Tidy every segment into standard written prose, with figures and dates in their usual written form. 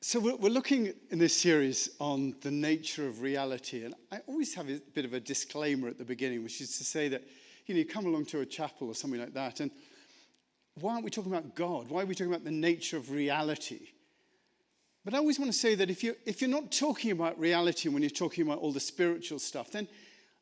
So we're looking in this series on the nature of reality, and I always have a bit of a disclaimer at the beginning, which is to say that, you come along to a chapel or something like that, and why aren't we talking about God? Why are we talking about the nature of reality? But I always want to say that if you're not talking about reality when you're talking about all the spiritual stuff, then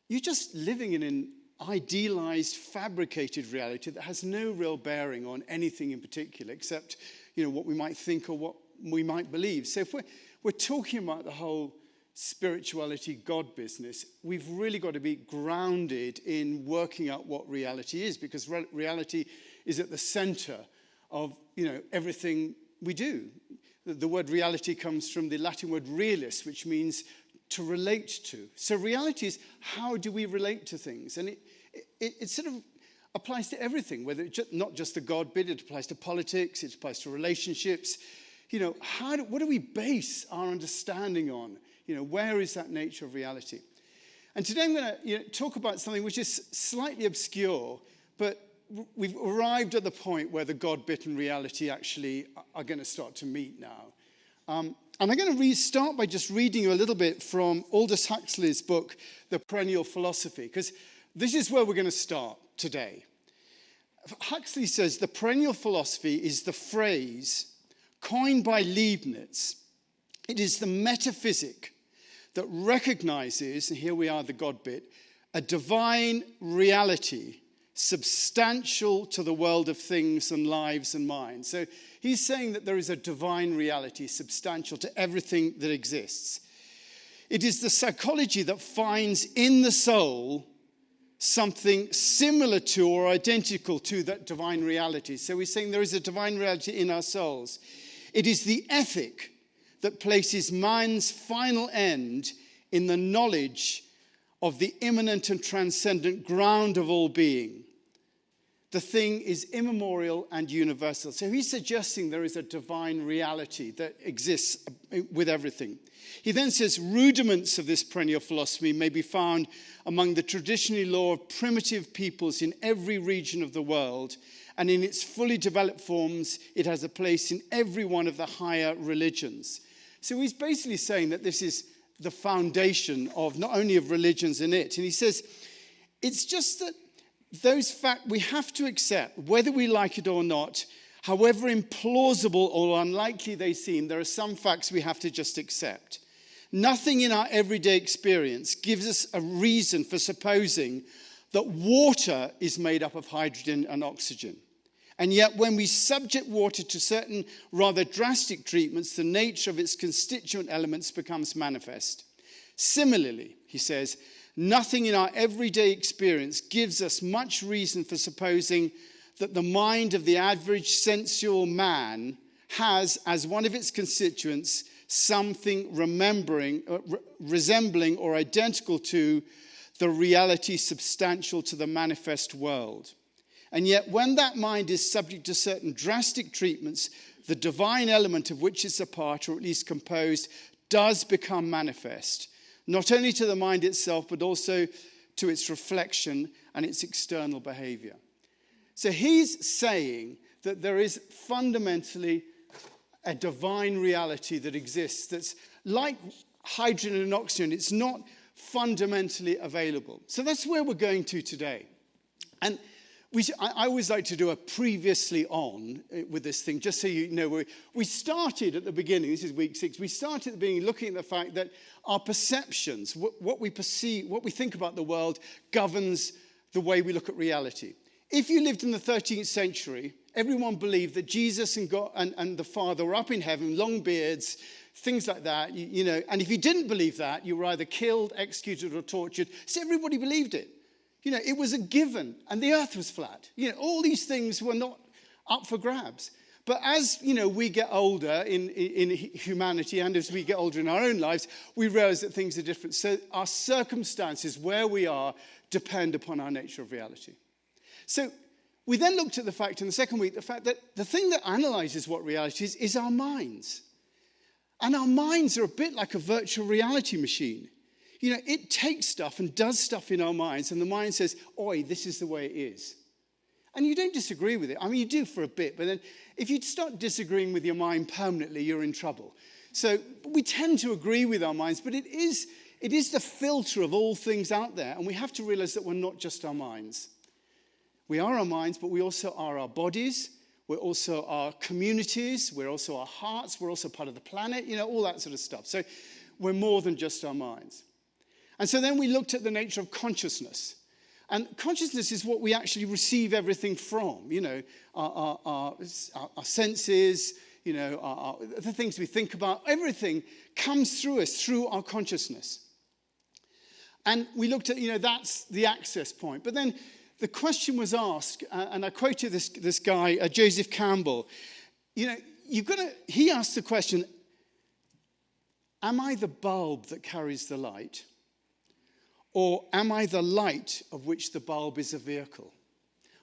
you're just living in an idealized, fabricated reality that has no real bearing on anything in particular, except, what we might think or what we might believe. So if we're talking about the whole spirituality, God business, we've really got to be grounded in working out what reality is, because reality is at the center of, everything we do. The word reality comes from the Latin word realis, which means to relate to. So reality is, how do we relate to things? And it sort of applies to everything, whether it's not just the God bit, it applies to politics, it applies to relationships. What do we base our understanding on? Where is that nature of reality? And today I'm going to talk about something which is slightly obscure, but we've arrived at the point where the God bit and reality actually are going to start to meet now. And I'm going to start by just reading you a little bit from Aldous Huxley's book, The Perennial Philosophy, because this is where we're going to start today. Huxley says the perennial philosophy is the phrase coined by Leibniz. It is the metaphysic that recognizes, and here we are, the God bit, a divine reality substantial to the world of things and lives and minds. So he's saying that there is a divine reality substantial to everything that exists. It is the psychology that finds in the soul something similar to or identical to that divine reality. So he's saying there is a divine reality in our souls. It is the ethic that places man's final end in the knowledge of the immanent and transcendent ground of all being. The thing is immemorial and universal. So he's suggesting there is a divine reality that exists with everything. He then says rudiments of this perennial philosophy may be found among the traditionally law of primitive peoples in every region of the world, and in its fully developed forms, it has a place in every one of the higher religions. So he's basically saying that this is the foundation of not only of religions in it. And he says, it's just that those facts we have to accept, whether we like it or not, however implausible or unlikely they seem, there are some facts we have to just accept. Nothing in our everyday experience gives us a reason for supposing that water is made up of hydrogen and oxygen. And yet when we subject water to certain rather drastic treatments, the nature of its constituent elements becomes manifest. Similarly, he says, nothing in our everyday experience gives us much reason for supposing that the mind of the average sensual man has, as one of its constituents, something resembling or identical to the reality substantial to the manifest world. And yet when that mind is subject to certain drastic treatments, the divine element of which it's a part, or at least composed, does become manifest, not only to the mind itself, but also to its reflection and its external behavior. So he's saying that there is fundamentally a divine reality that exists that's like hydrogen and oxygen. It's not fundamentally available. So that's where we're going to today. And I always like to do a previously on with this thing, just so you know. We started at the beginning, this is week 6, we started at the beginning looking at the fact that our perceptions, what we perceive, what we think about the world governs the way we look at reality. If you lived in the 13th century, everyone believed that Jesus and God and the Father were up in heaven, long beards, things like that, and if you didn't believe that, you were either killed, executed, or tortured. So everybody believed it. It was a given, and the earth was flat. All these things were not up for grabs. But as, we get older in humanity, and as we get older in our own lives, we realize that things are different. So our circumstances, where we are, depend upon our nature of reality. So we then looked at the fact in the second week, the fact that the thing that analyzes what reality is our minds. And our minds are a bit like a virtual reality machine. It takes stuff and does stuff in our minds, and the mind says, oi, this is the way it is. And you don't disagree with it. I mean, you do for a bit, but then if you start disagreeing with your mind permanently, you're in trouble. So we tend to agree with our minds, but it is the filter of all things out there. And we have to realize that we're not just our minds. We are our minds, but we also are our bodies. We're also our communities. We're also our hearts. We're also part of the planet, all that sort of stuff. So we're more than just our minds. And so then we looked at the nature of consciousness. And consciousness is what we actually receive everything from, our senses, the things we think about. Everything comes through us, through our consciousness. And we looked at, that's the access point. But then the question was asked, and I quoted this guy, Joseph Campbell. He asked the question, am I the bulb that carries the light? Or am I the light of which the bulb is a vehicle?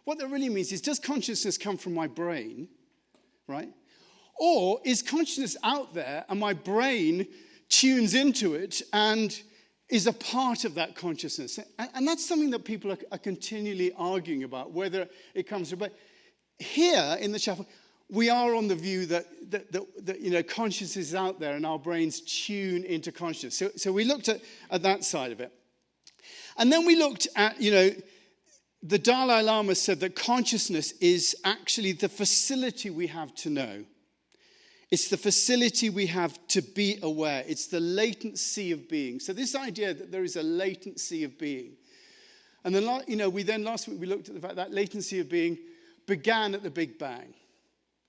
What that really means is, does consciousness come from my brain, right? Or is consciousness out there and my brain tunes into it and is a part of that consciousness? And that's something that people are continually arguing about, whether it comes from. But here in the chapel, we are on the view that consciousness is out there and our brains tune into consciousness. So we looked at that side of it. And then we looked at, the Dalai Lama said that consciousness is actually the facility we have to know. It's the facility we have to be aware. It's the latency of being. So this idea that there is a latency of being. And then, last week we looked at the fact that latency of being began at the Big Bang.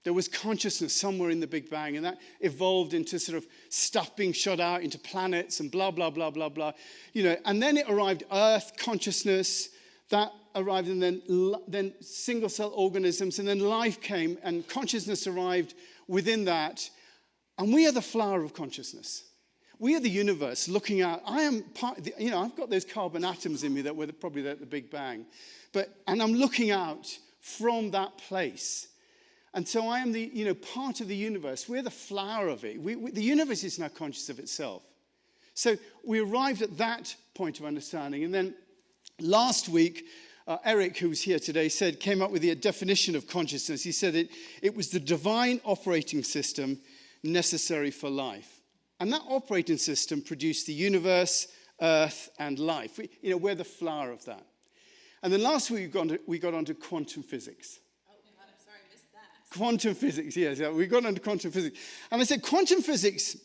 There was consciousness somewhere in the Big Bang, and that evolved into sort of stuff being shot out into planets and blah, blah, blah, blah, blah. And then it arrived, Earth consciousness, that arrived, and then single-cell organisms, and then life came, and consciousness arrived within that. And we are the flower of consciousness. We are the universe looking out. I am part, I've got those carbon atoms in me that were probably there at the Big Bang. And I'm looking out from that place. And so I am the, part of the universe. We're the flower of it. The universe is now conscious of itself. So we arrived at that point of understanding. And then last week, Eric, who was here today, came up with the definition of consciousness. He said it was the divine operating system necessary for life. And that operating system produced the universe, earth, and life. We're the flower of that. And then last week, we got onto quantum physics. Quantum physics, yes. We got into quantum physics. And I said, quantum physics,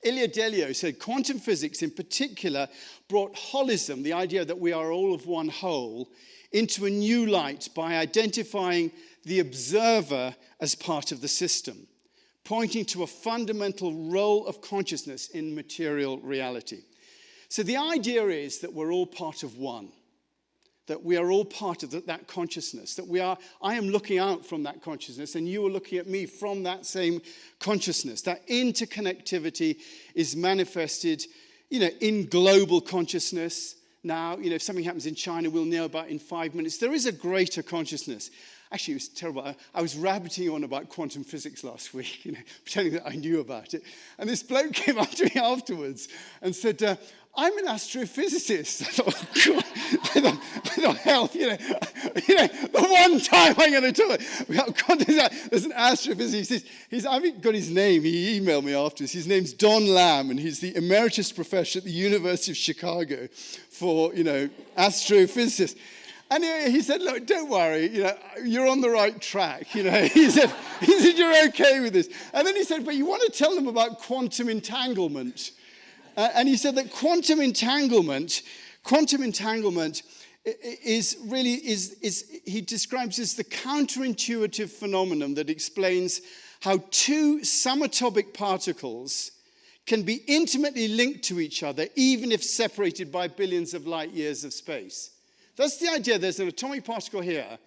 Ilya Delio said, quantum physics in particular brought holism, the idea that we are all of one whole, into a new light by identifying the observer as part of the system, pointing to a fundamental role of consciousness in material reality. So the idea is that we're all part of one. That we are all part of that consciousness, I am looking out from that consciousness and you are looking at me from that same consciousness. That interconnectivity is manifested, in global consciousness. Now, if something happens in China, we'll know about in 5 minutes. There is a greater consciousness. Actually, it was terrible. I was rabbiting on about quantum physics last week, pretending that I knew about it. And this bloke came up to me afterwards and said, I'm an astrophysicist. I thought, oh God. I thought, hell, the one time I'm going to talk about there's an astrophysicist. I haven't got his name. He emailed me afterwards. His name's Don Lamb, and he's the emeritus professor at the University of Chicago for, astrophysicists. And he said, look, don't worry, you're on the right track. He said, you're okay with this. And then he said, but you want to tell them about quantum entanglement. And he said that quantum entanglement is he describes as the counterintuitive phenomenon that explains how two subatomic particles can be intimately linked to each other, even if separated by billions of light years of space. That's the idea. There's an atomic particle here,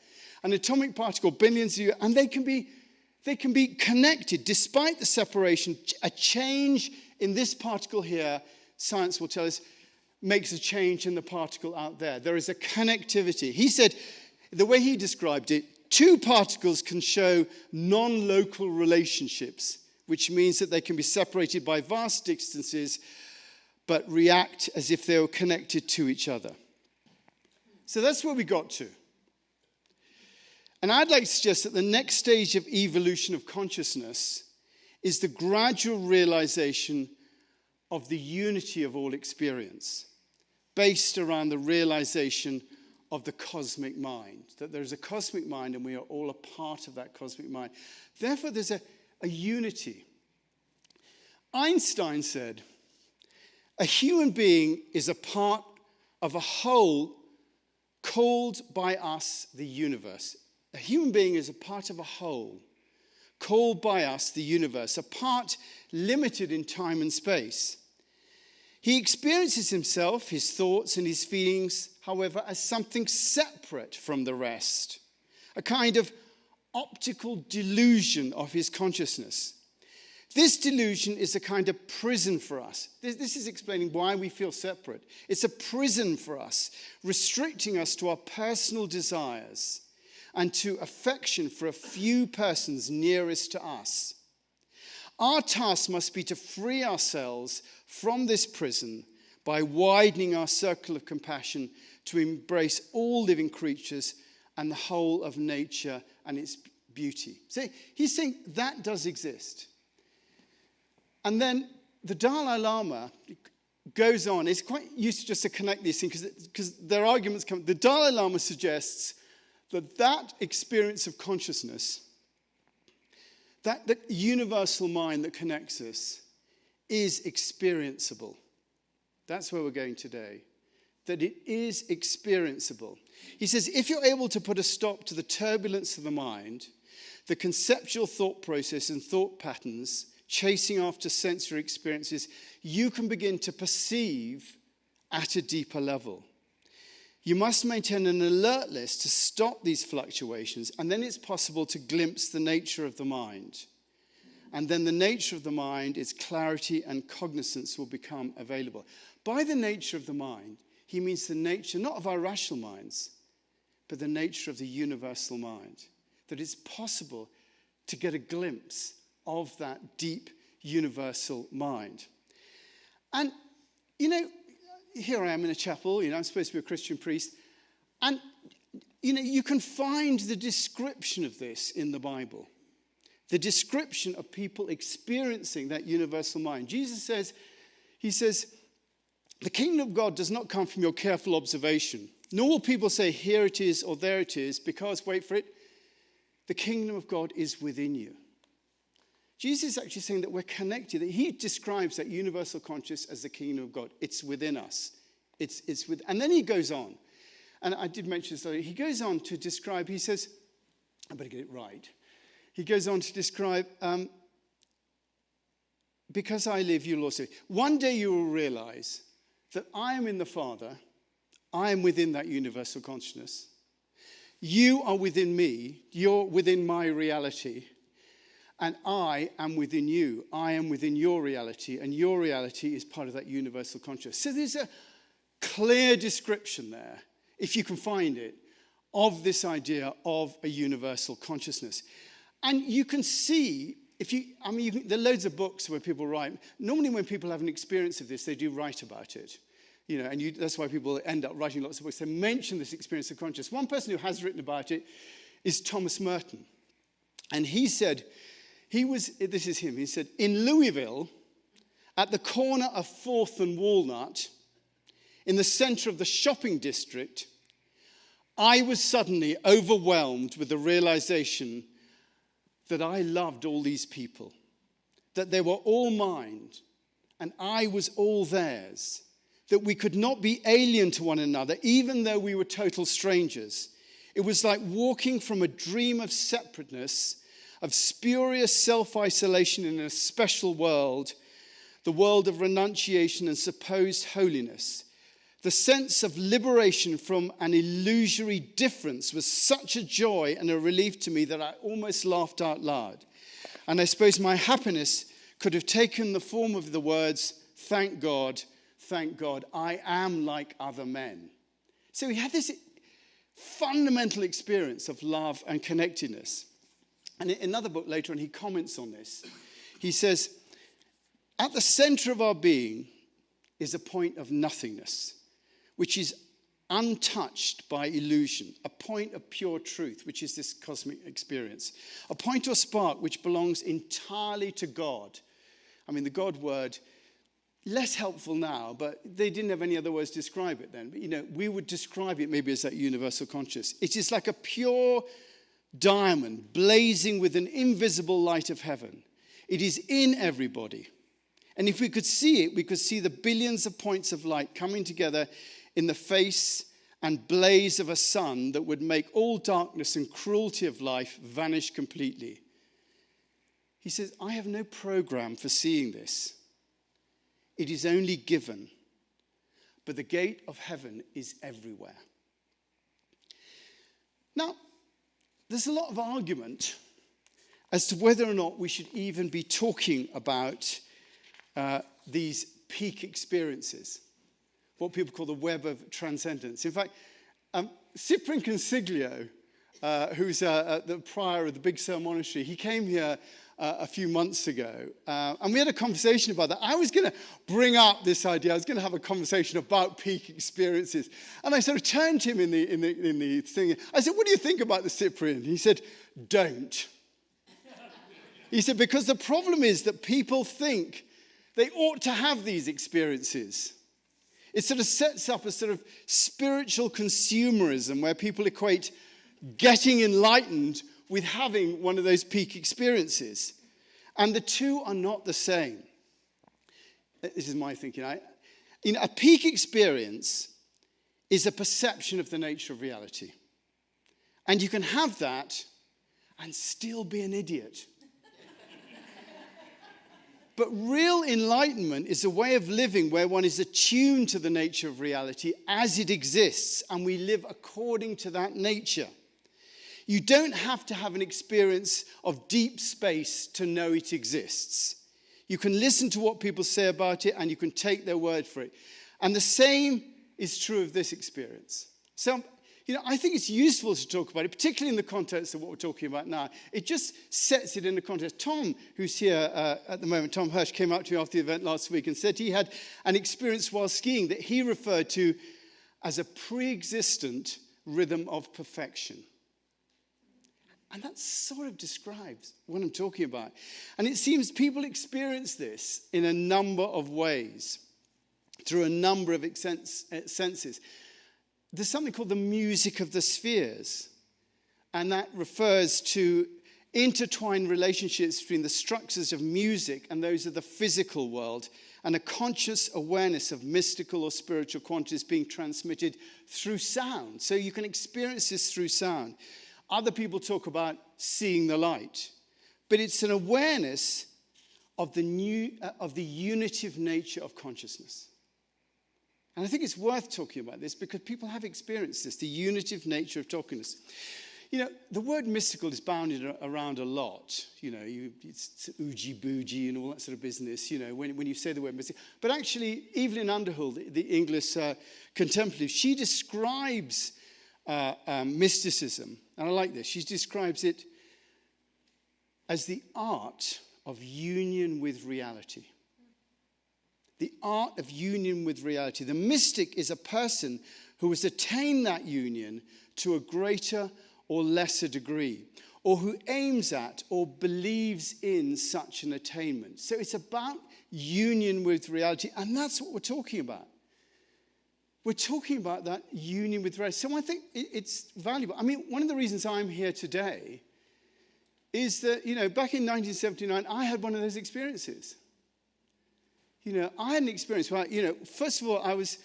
an atomic particle billions of years, and they can be connected despite the separation. A change in this particle here, science will tell us, makes a change in the particle out there. There is a connectivity. He said, the way he described it, two particles can show non-local relationships, which means that they can be separated by vast distances, but react as if they were connected to each other. So that's where we got to. And I'd like to suggest that the next stage of evolution of consciousness is the gradual realization of the unity of all experience, based around the realization of the cosmic mind, that there's a cosmic mind and we are all a part of that cosmic mind. Therefore, there's a unity. Einstein said, a human being is a part of a whole called by us the universe. A human being is a part of a whole called by us the universe, a part limited in time and space. He experiences himself, his thoughts and his feelings, however, as something separate from the rest, a kind of optical delusion of his consciousness. This delusion is a kind of prison for us. This is explaining why we feel separate. It's a prison for us, restricting us to our personal desires and to affection for a few persons nearest to us. Our task must be to free ourselves from this prison by widening our circle of compassion to embrace all living creatures and the whole of nature and its beauty. So he's saying that does exist. And then the Dalai Lama goes on. It's quite useful just to connect these things because their arguments come. The Dalai Lama suggests that experience of consciousness, that universal mind that connects us, is experienceable. That's where we're going today. That it is experienceable. He says, if you're able to put a stop to the turbulence of the mind, the conceptual thought process and thought patterns, chasing after sensory experiences, you can begin to perceive at a deeper level. You must maintain an alertness to stop these fluctuations, and then it's possible to glimpse the nature of the mind. And then the nature of the mind, its clarity and cognizance will become available. By the nature of the mind, he means the nature, not of our rational minds, but the nature of the universal mind. That it's possible to get a glimpse of that deep universal mind. And, here I am in a chapel, I'm supposed to be a Christian priest, and, you can find the description of this in the Bible. The description of people experiencing that universal mind. Jesus says, the kingdom of God does not come from your careful observation, nor will people say, here it is or there it is, because, wait for it, the kingdom of God is within you. Jesus is actually saying that we're connected. That he describes that universal consciousness as the kingdom of God. It's within us. And then he goes on. And I did mention this earlier. He goes on to describe, he says, I better get it right. He goes on to describe, because I live, you'll also. One day you will realize that I am in the Father. I am within that universal consciousness. You are within me. You're within my reality. And I am within you. I am within your reality. And your reality is part of that universal consciousness. So there's a clear description there, if you can find it, of this idea of a universal consciousness. And you can see, there are loads of books where people write. Normally when people have an experience of this, they do write about it. That's why people end up writing lots of books. They mention this experience of consciousness. One person who has written about it is Thomas Merton. And he said, this is him, he said, in Louisville, at the corner of 4th and Walnut, in the center of the shopping district, I was suddenly overwhelmed with the realization that I loved all these people, that they were all mine, and I was all theirs, that we could not be alien to one another, even though we were total strangers. It was like walking from a dream of separateness, of spurious self-isolation in a special world, the world of renunciation and supposed holiness. The sense of liberation from an illusory difference was such a joy and a relief to me that I almost laughed out loud. And I suppose my happiness could have taken the form of the words, thank God, I am like other men. So he had this fundamental experience of love and connectedness. And in another book later on, he comments on this. He says, at the center of our being is a point of nothingness, which is untouched by illusion, a point of pure truth, which is this cosmic experience, a point or spark which belongs entirely to God. I mean, the God word, less helpful now, but they didn't have any other words to describe it then. But, we would describe it maybe as that universal conscious. It is like a pure diamond blazing with an invisible light of heaven. It is in everybody. And if we could see it, we could see the billions of points of light coming together in the face and blaze of a sun that would make all darkness and cruelty of life vanish completely. He says, I have no program for seeing this. It is only given. But the gate of heaven is everywhere. Now, there's a lot of argument as to whether or not we should even be talking about these peak experiences, what people call the web of transcendence. In fact, Cyprian Consiglio, who's the prior of the Big Sur Monastery, he came here a few months ago, and we had a conversation about that. I was going to bring up this idea. I was going to have a conversation about peak experiences, and I sort of turned to him in the thing. I said, "What do you think about the Cyprian?" He said, "Don't." He said, because the problem is that people think they ought to have these experiences. It sort of sets up a sort of spiritual consumerism where people equate getting enlightened with having one of those peak experiences. And the two are not the same. This is my thinking. A peak experience is a perception of the nature of reality. And you can have that and still be an idiot. But real enlightenment is a way of living where one is attuned to the nature of reality as it exists, and we live according to that nature. You don't have to have an experience of deep space to know it exists. You can listen to what people say about it, and you can take their word for it. And the same is true of this experience. So, I think it's useful to talk about it, particularly in the context of what we're talking about now. It just sets it in the context. Tom, who's here at the moment, Tom Hirsch, came up to me after the event last week and said he had an experience while skiing that he referred to as a pre-existent rhythm of perfection. And that sort of describes what I'm talking about. And it seems people experience this in a number of ways, through a number of senses. There's something called the music of the spheres, and that refers to intertwined relationships between the structures of music and those of the physical world, and a conscious awareness of mystical or spiritual quantities being transmitted through sound. So you can experience this through sound. Other people talk about seeing the light, but it's an awareness of the unitive nature of consciousness. And I think it's worth talking about this because people have experienced this, the unitive nature of talkingness. The word mystical is bounded around a lot. It's oogie-boogie and all that sort of business, when you say the word mystical. But actually, Evelyn Underhill, the English contemplative, she describes mysticism, and I like this. She describes it as the art of union with reality. The art of union with reality. The mystic is a person who has attained that union to a greater or lesser degree, or who aims at or believes in such an attainment. So it's about union with reality, and that's what we're talking about. We're talking about that union with reality. So I think it's valuable. I mean, one of the reasons I'm here today is that, back in 1979, I had one of those experiences. I had an experience where, first of all, I was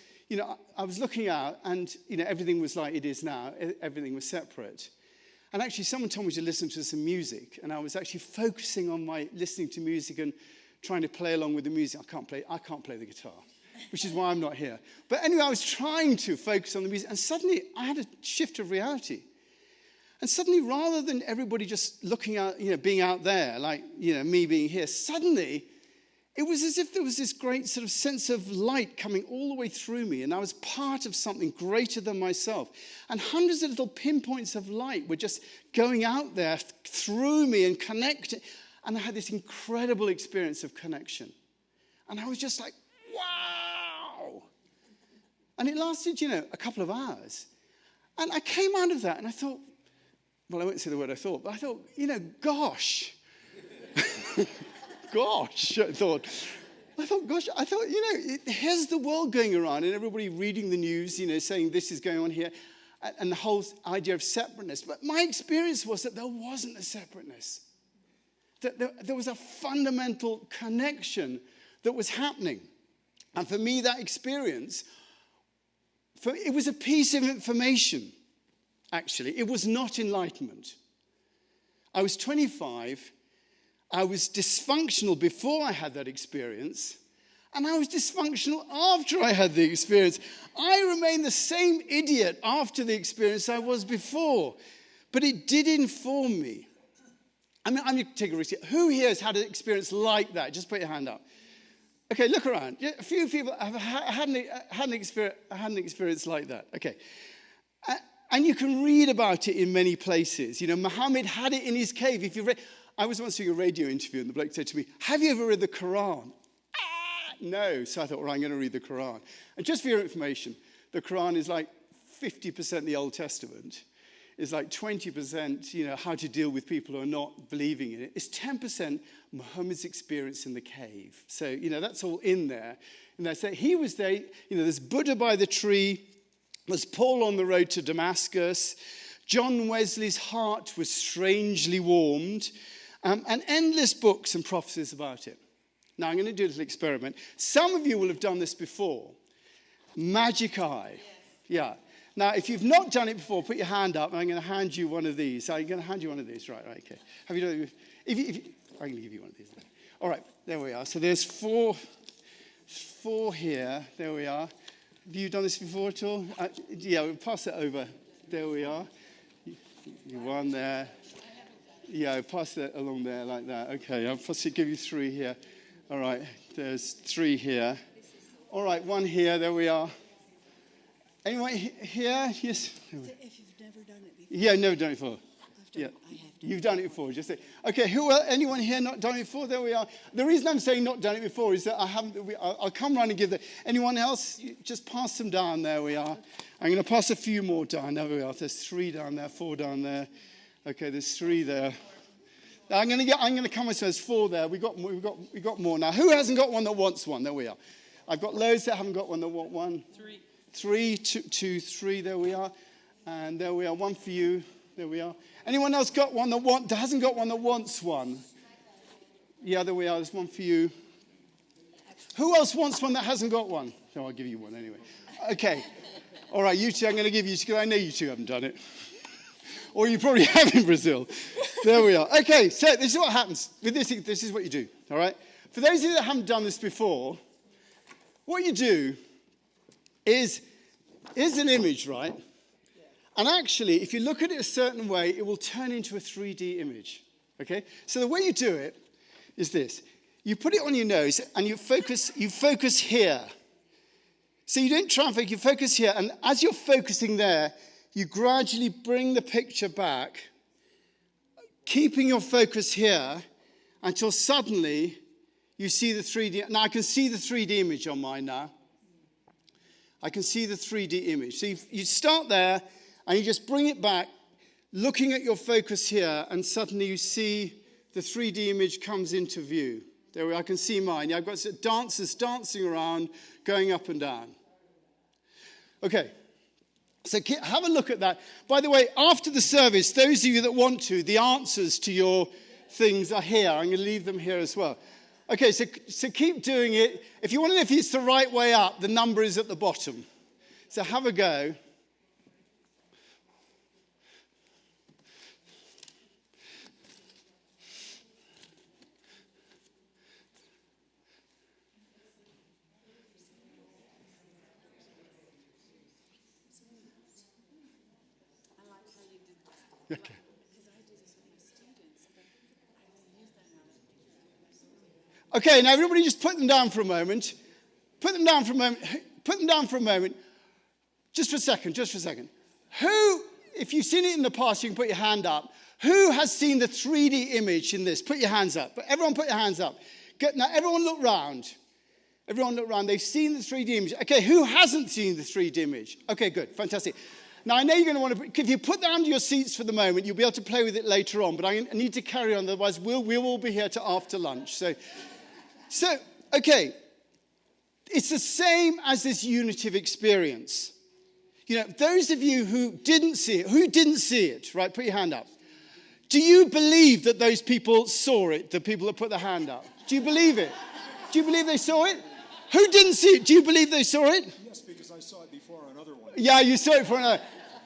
looking out and, everything was like it is now. Everything was separate. And actually, someone told me to listen to some music. And I was actually focusing on my listening to music and trying to play along with the music. I can't play the guitar, which is why I'm not here. But anyway, I was trying to focus on the music. And suddenly, I had a shift of reality. And suddenly, rather than everybody just looking out, being out there, like, me being here, suddenly, it was as if there was this great sort of sense of light coming all the way through me, and I was part of something greater than myself. And hundreds of little pinpoints of light were just going out there through me and connecting. And I had this incredible experience of connection. And I was just like, wow! And it lasted, a couple of hours. And I came out of that and I thought, well, I won't say the word I thought, but I thought, gosh. Gosh, I thought, here's the world going around and everybody reading the news, saying this is going on here. And the whole idea of separateness. But my experience was that there wasn't a separateness. That there was a fundamental connection that was happening. And for me, that experience, it was a piece of information, actually. It was not enlightenment. I was 25. I was dysfunctional before I had that experience. And I was dysfunctional after I had the experience. I remained the same idiot after the experience I was before. But it did inform me. I'm going to take a risk. Who here has had an experience like that? Just put your hand up. Okay, look around. A few people have had an experience like that. Okay. And you can read about it in many places. Muhammad had it in his cave. If you read, I was once doing a radio interview and the bloke said to me, have you ever read the Quran? No. So I thought, well, I'm going to read the Quran. And just for your information, the Quran is like 50% the Old Testament. It's like 20%, how to deal with people who are not believing in it. It's 10% Muhammad's experience in the cave. So, that's all in there. And they say he was there, there's Buddha by the tree, there's Paul on the road to Damascus, John Wesley's heart was strangely warmed, and endless books and prophecies about it. Now, I'm going to do a little experiment. Some of you will have done this before. Magic eye. Yeah. Now, if you've not done it before, put your hand up, and I'm going to hand you one of these. I'm going to hand you one of these. Right, okay. Have you done it? I'm going to give you one of these. All right, there we are. So there's four here. There we are. Have you done this before at all? Yeah, we'll pass it over. There we are. One there. Yeah, pass it along there like that. Okay, I'll possibly give you 3 here. All right, there's 3 here. All right, 1 here. There we are. Anyone here? Yes. If you've never done it before. Yeah, never done it before. I have done You've done it before. Just say, okay. Anyone here not done it before? There we are. The reason I'm saying not done it before is that I'll come round and give anyone else. Just pass them down. There we are. I'm going to pass a few more down. There we are. There's 3 down there, 4 down there. Okay, there's 3 there. I'm going to come and say there's 4 there. We got more now. Who hasn't got one that wants one? There we are. I've got loads that haven't got one that want one. 3, 2, 3. There we are. And there we are. 1 for you. There we are. Anyone else got one that hasn't got one that wants one? Yeah, there we are. There's 1 for you. Who else wants one that hasn't got one? No, I'll give you one anyway. Okay. All right, you two, I'm going to give you, because I know you two haven't done it. Or you probably have in Brazil. There we are. Okay, so this is what happens. With this is what you do, all right? For those of you that haven't done this before, what you do is an image, right? And actually, if you look at it a certain way, it will turn into a 3D image, okay? So the way you do it is this. You put it on your nose and you focus here. So you don't try and focus, you focus here. And as you're focusing there, you gradually bring the picture back, keeping your focus here until suddenly you see the 3D. Now, I can see the 3D image on mine now. I can see the 3D image. So you start there and you just bring it back, looking at your focus here, and suddenly you see the 3D image comes into view. There we are. I can see mine. Yeah, I've got dancers dancing around, going up and down. Okay. So have a look at that. By the way, after the service, those of you that want to, the answers to your things are here. I'm going to leave them here as well. Okay, so keep doing it. If you want to know if it's the right way up, the number is at the bottom. So have a go. Okay. Okay, now everybody just put them down for a moment. Put them down for a moment. Just for a second. Who, if you've seen it in the past, you can put your hand up. Who has seen the 3D image in this? Put your hands up. Everyone put your hands up. Now everyone look round. Everyone look around. They've seen the 3D image. Okay, who hasn't seen the 3D image? Okay, good. Fantastic. Now, I know you're going to want to, if you put that under your seats for the moment, you'll be able to play with it later on, but I need to carry on, otherwise we'll all be here till after lunch. So, okay. It's the same as this unity of experience. You know, those of you who didn't see it, right, put your hand up. Do you believe that those people saw it, the people that put their hand up? Do you believe it? Do you believe they saw it? Who didn't see it? Do you believe they saw it? Yes, because I saw it before on other ones. Yeah, you saw it for another.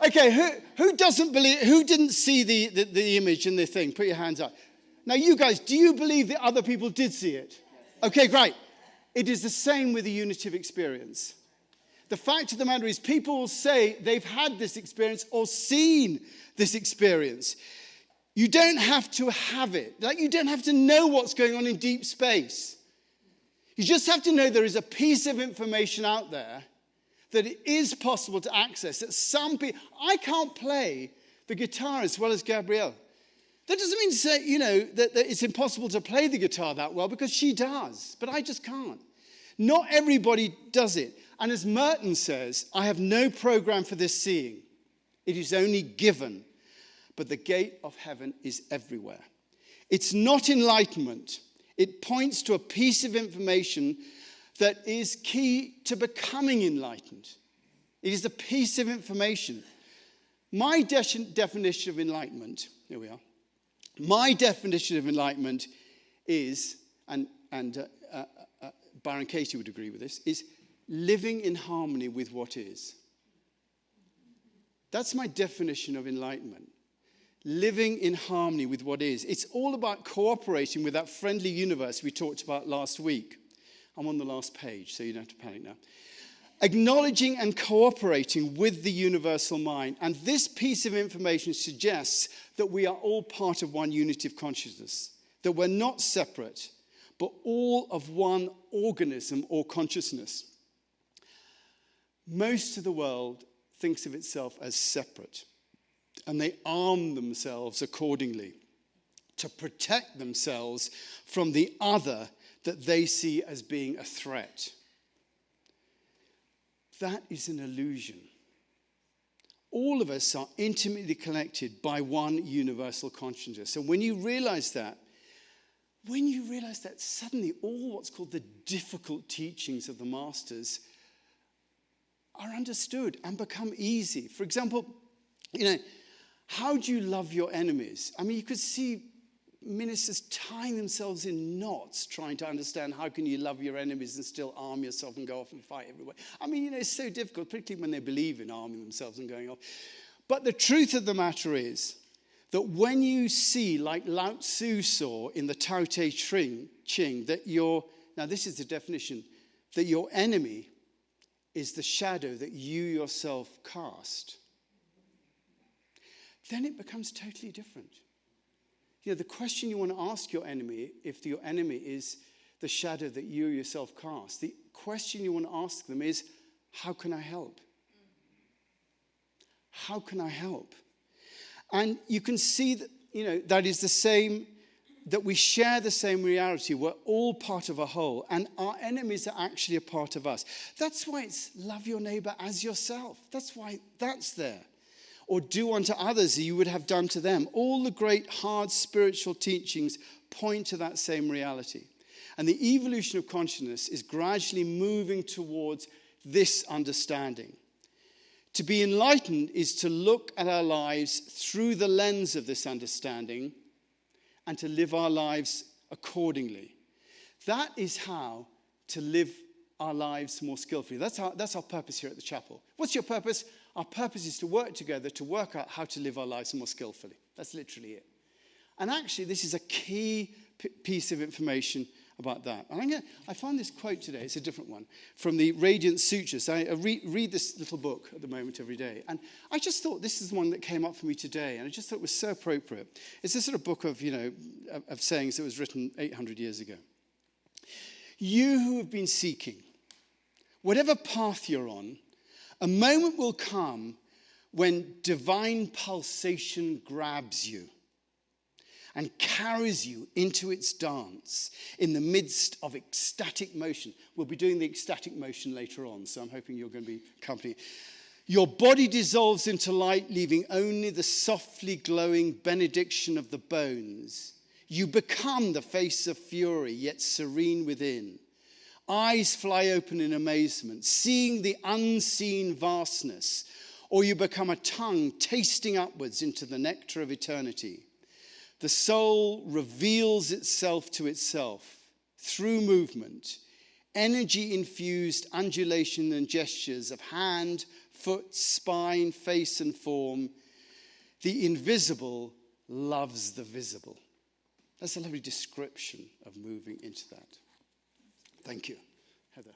Okay, who doesn't believe, who didn't see the image in the thing? Put your hands up. Now, you guys, do you believe that other people did see it? Okay, great. It is the same with the unity of experience. The fact of the matter is, people will say they've had this experience or seen this experience. You don't have to have it. Like, you don't have to know what's going on in deep space. You just have to know there is a piece of information out there that it is possible to access. That some people, I can't play the guitar as well as Gabrielle. That doesn't mean to say, you know, that it's impossible to play the guitar that well, because she does, but I just can't. Not everybody does it. And as Merton says, I have no program for this seeing. It is only given. But the gate of heaven is everywhere. It's not enlightenment. It points to a piece of information that is key to becoming enlightened. It is a piece of information. My definition of enlightenment, here we are. My definition of enlightenment is, and Byron Katie would agree with this, is living in harmony with what is. That's my definition of enlightenment. Living in harmony with what is. It's all about cooperating with that friendly universe we talked about last week. I'm on the last page, so you don't have to panic now. Acknowledging and cooperating with the universal mind. And this piece of information suggests that we are all part of one unity of consciousness. That we're not separate, but all of one organism or consciousness. Most of the world thinks of itself as separate. And they arm themselves accordingly to protect themselves from the other that they see as being a threat. That is an illusion. All of us are intimately connected by one universal consciousness. And when you realize that, suddenly all what's called the difficult teachings of the masters are understood and become easy. For example, you know, how do you love your enemies? I mean, you could see ministers tying themselves in knots trying to understand how can you love your enemies and still arm yourself and go off and fight everywhere. I mean, you know, it's so difficult, particularly when they believe in arming themselves and going off. But the truth of the matter is that when you see, like Lao Tzu saw in the Tao Te Ching, that now this is the definition, that your enemy is the shadow that you yourself cast, then it becomes totally different. You know, the question you want to ask your enemy, if your enemy is the shadow that you yourself cast, the question you want to ask them is, how can I help? How can I help? And you can see that, you know, that is the same, that we share the same reality. We're all part of a whole, and our enemies are actually a part of us. That's why it's love your neighbor as yourself. That's why that's there. Or do unto others as you would have done to them. All the great hard spiritual teachings point to that same reality. And the evolution of consciousness is gradually moving towards this understanding. To be enlightened is to look at our lives through the lens of this understanding and to live our lives accordingly. That is how to live our lives more skillfully. That's our purpose here at the chapel. What's your purpose? Our purpose is to work together to work out how to live our lives more skillfully. That's literally it. And actually, this is a key piece of information about that. And I found this quote today, it's a different one, from the Radiant Sutras. I read this little book at the moment every day. And I just thought this is one that came up for me today. And I just thought it was so appropriate. It's a sort of book of, you know, of sayings that was written 800 years ago. You who have been seeking, whatever path you're on, a moment will come when divine pulsation grabs you. and carries you into its dance in the midst of ecstatic motion. We'll be doing the ecstatic motion later on, so I'm hoping you're going to be accompanying. Your body dissolves into light, leaving only the softly glowing benediction of the bones. You become the face of fury, yet serene within. Eyes fly open in amazement, seeing the unseen vastness, or you become a tongue tasting upwards into the nectar of eternity. The soul reveals itself to itself through movement, energy-infused undulation and gestures of hand, foot, spine, face, and form. The invisible loves the visible. That's a lovely description of moving into that. Thank you, Heather.